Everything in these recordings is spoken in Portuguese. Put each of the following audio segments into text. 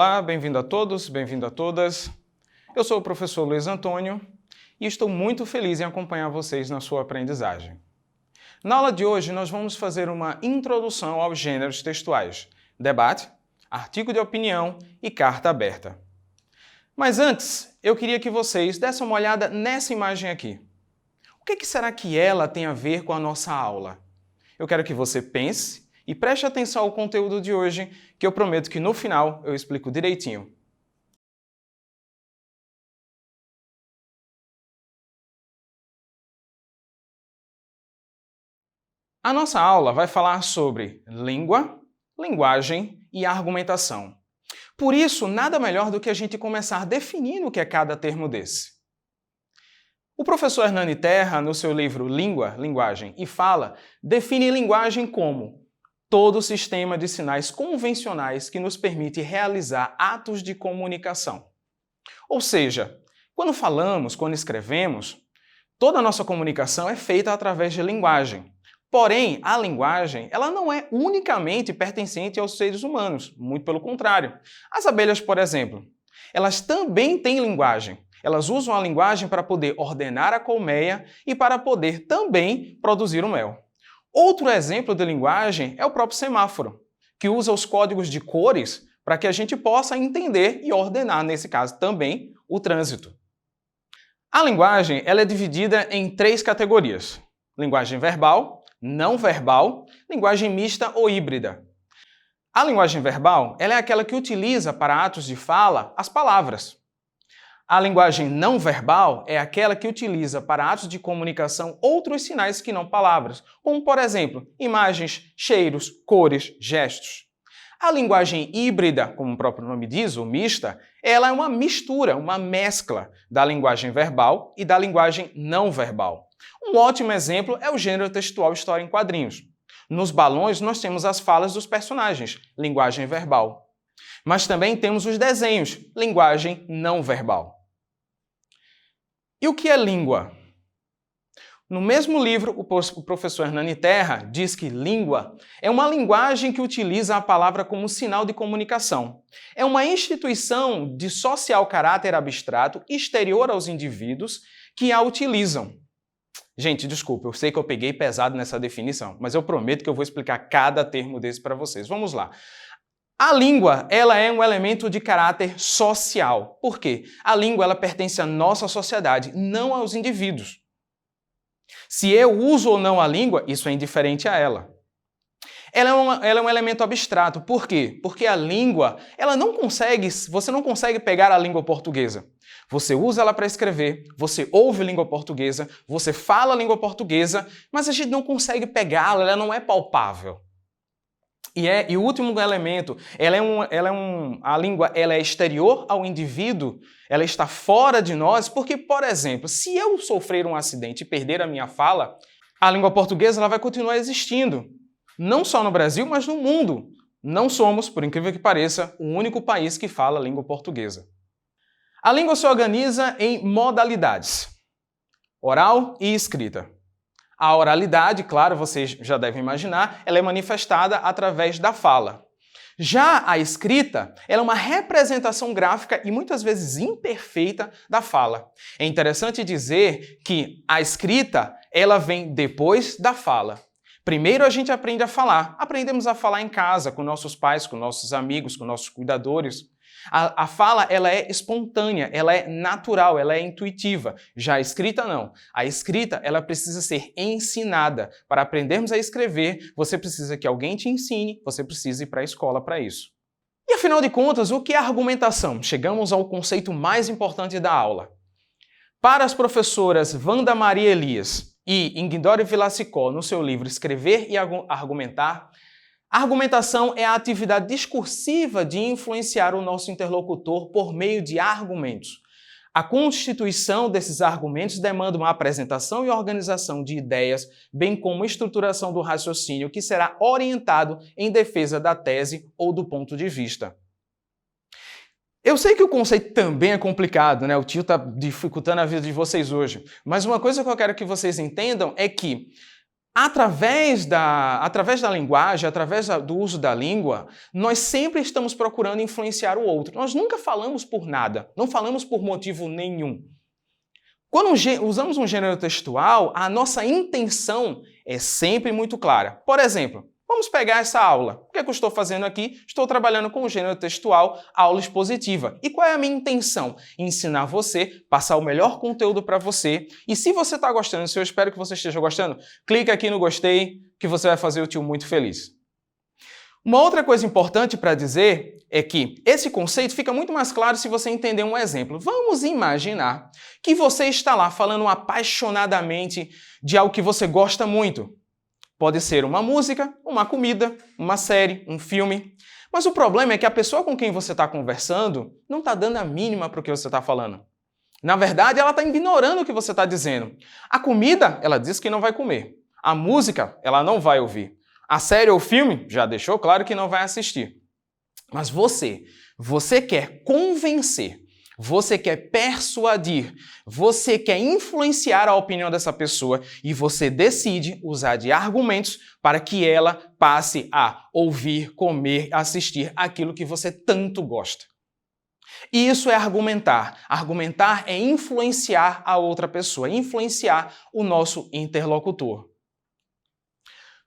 Olá, bem-vindo a todos, bem-vindo a todas. Eu sou o professor Luiz Antônio e estou muito feliz em acompanhar vocês na sua aprendizagem. Na aula de hoje, nós vamos fazer uma introdução aos gêneros textuais: debate, artigo de opinião e carta aberta. Mas antes, eu queria que vocês dessem uma olhada nessa imagem aqui. O que será que ela tem a ver com a nossa aula? Eu quero que você pense e preste atenção ao conteúdo de hoje, que eu prometo que no final eu explico direitinho. A nossa aula vai falar sobre língua, linguagem e argumentação. Por isso, nada melhor do que a gente começar definindo o que é cada termo desse. O professor Hernani Terra, no seu livro Língua, Linguagem e Fala, define linguagem como todo sistema de sinais convencionais que nos permite realizar atos de comunicação. Ou seja, quando falamos, quando escrevemos, toda a nossa comunicação é feita através de linguagem. Porém, a linguagem ela não é unicamente pertencente aos seres humanos, muito pelo contrário. As abelhas, por exemplo, elas também têm linguagem. Elas usam a linguagem para poder ordenar a colmeia e para poder também produzir o mel. Outro exemplo de linguagem é o próprio semáforo, que usa os códigos de cores para que a gente possa entender e ordenar, nesse caso também, o trânsito. A linguagem ela é dividida em 3 categorias: linguagem verbal, não verbal, linguagem mista ou híbrida. A linguagem verbal ela é aquela que utiliza para atos de fala as palavras. A linguagem não verbal é aquela que utiliza para atos de comunicação outros sinais que não palavras, como, por exemplo, imagens, cheiros, cores, gestos. A linguagem híbrida, como o próprio nome diz, ou mista, ela é uma mistura, uma mescla da linguagem verbal e da linguagem não verbal. Um ótimo exemplo é o gênero textual história em quadrinhos. Nos balões, nós temos as falas dos personagens, linguagem verbal. Mas também temos os desenhos, linguagem não verbal. E o que é língua? No mesmo livro, o professor Hernani Terra diz que língua é uma linguagem que utiliza a palavra como sinal de comunicação. É uma instituição de social caráter abstrato exterior aos indivíduos que a utilizam. Gente, desculpa, eu sei que eu peguei pesado nessa definição, mas eu prometo que eu vou explicar cada termo desse para vocês. Vamos lá. A língua, ela é um elemento de caráter social. Por quê? A língua, ela pertence à nossa sociedade, não aos indivíduos. Se eu uso ou não a língua, isso é indiferente a ela. Ela é um elemento abstrato. Por quê? Porque a língua, você não consegue pegar a língua portuguesa. Você usa ela para escrever, você ouve língua portuguesa, você fala a língua portuguesa, mas a gente não consegue pegá-la, ela não é palpável. E o último elemento, a língua ela é exterior ao indivíduo, ela está fora de nós, porque, por exemplo, se eu sofrer um acidente e perder a minha fala, a língua portuguesa ela vai continuar existindo, não só no Brasil, mas no mundo. Não somos, por incrível que pareça, o único país que fala a língua portuguesa. A língua se organiza em modalidades: oral e escrita. A oralidade, claro, vocês já devem imaginar, ela é manifestada através da fala. Já a escrita, ela é uma representação gráfica e muitas vezes imperfeita da fala. É interessante dizer que a escrita, ela vem depois da fala. Primeiro a gente aprende a falar. Aprendemos a falar em casa, com nossos pais, com nossos amigos, com nossos cuidadores. A fala ela é espontânea, ela é natural, ela é intuitiva. Já a escrita não. A escrita ela precisa ser ensinada. Para aprendermos a escrever, você precisa que alguém te ensine, você precisa ir para a escola para isso. E afinal de contas, o que é argumentação? Chegamos ao conceito mais importante da aula. Para as professoras Wanda Maria Elias e Inguindori Vilassicó, no seu livro Escrever e Argumentar, a argumentação é a atividade discursiva de influenciar o nosso interlocutor por meio de argumentos. A constituição desses argumentos demanda uma apresentação e organização de ideias, bem como estruturação do raciocínio que será orientado em defesa da tese ou do ponto de vista. Eu sei que o conceito também é complicado, né? O tio está dificultando a vida de vocês hoje. Mas uma coisa que eu quero que vocês entendam é que Através da linguagem, do uso da língua, nós sempre estamos procurando influenciar o outro. Nós nunca falamos por nada, não falamos por motivo nenhum. Quando usamos um gênero textual, a nossa intenção é sempre muito clara. Por exemplo, vamos pegar essa aula. O que é que eu estou fazendo aqui? Estou trabalhando com o gênero textual, aula expositiva. E qual é a minha intenção? Ensinar você, passar o melhor conteúdo para você. E se você está gostando, se eu espero que você esteja gostando, clica aqui no gostei, que você vai fazer o tio muito feliz. Uma outra coisa importante para dizer é que esse conceito fica muito mais claro se você entender um exemplo. Vamos imaginar que você está lá falando apaixonadamente de algo que você gosta muito. Pode ser uma música, uma comida, uma série, um filme. Mas o problema é que a pessoa com quem você está conversando não está dando a mínima para o que você está falando. Na verdade, ela está ignorando o que você está dizendo. A comida, ela diz que não vai comer. A música, ela não vai ouvir. A série ou filme, já deixou claro que não vai assistir. Mas você quer convencer, você quer persuadir, você quer influenciar a opinião dessa pessoa e você decide usar de argumentos para que ela passe a ouvir, comer, assistir aquilo que você tanto gosta. E isso é argumentar. Argumentar é influenciar a outra pessoa, influenciar o nosso interlocutor.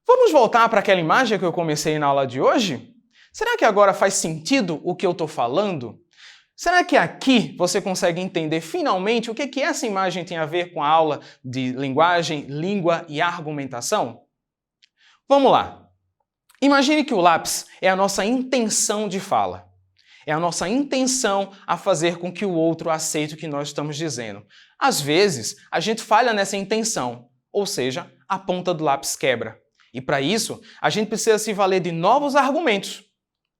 Vamos voltar para aquela imagem que eu comecei na aula de hoje? Será que agora faz sentido o que eu estou falando? Será que aqui você consegue entender finalmente o que essa imagem tem a ver com a aula de linguagem, língua e argumentação? Vamos lá. Imagine que o lápis é a nossa intenção de fala. É a nossa intenção a fazer com que o outro aceite o que nós estamos dizendo. Às vezes, a gente falha nessa intenção, ou seja, a ponta do lápis quebra. E para isso, a gente precisa se valer de novos argumentos.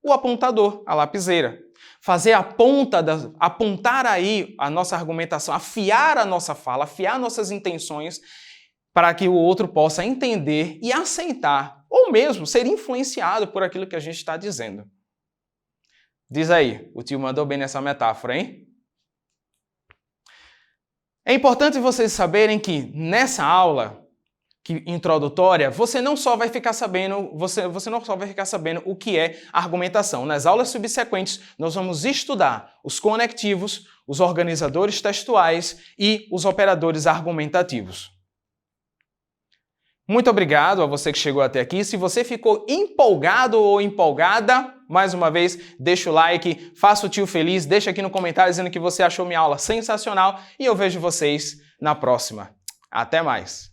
O apontador, a lapiseira. Fazer apontar aí a nossa argumentação, afiar a nossa fala, afiar nossas intenções para que o outro possa entender e aceitar, ou mesmo ser influenciado por aquilo que a gente está dizendo. Diz aí, o tio mandou bem nessa metáfora, hein? É importante vocês saberem que nessa aula introdutória, você não só vai ficar sabendo o que é argumentação. Nas aulas subsequentes, nós vamos estudar os conectivos, os organizadores textuais e os operadores argumentativos. Muito obrigado a você que chegou até aqui. Se você ficou empolgado ou empolgada, mais uma vez, deixa o like, faça o tio feliz, deixa aqui no comentário dizendo que você achou minha aula sensacional e eu vejo vocês na próxima. Até mais!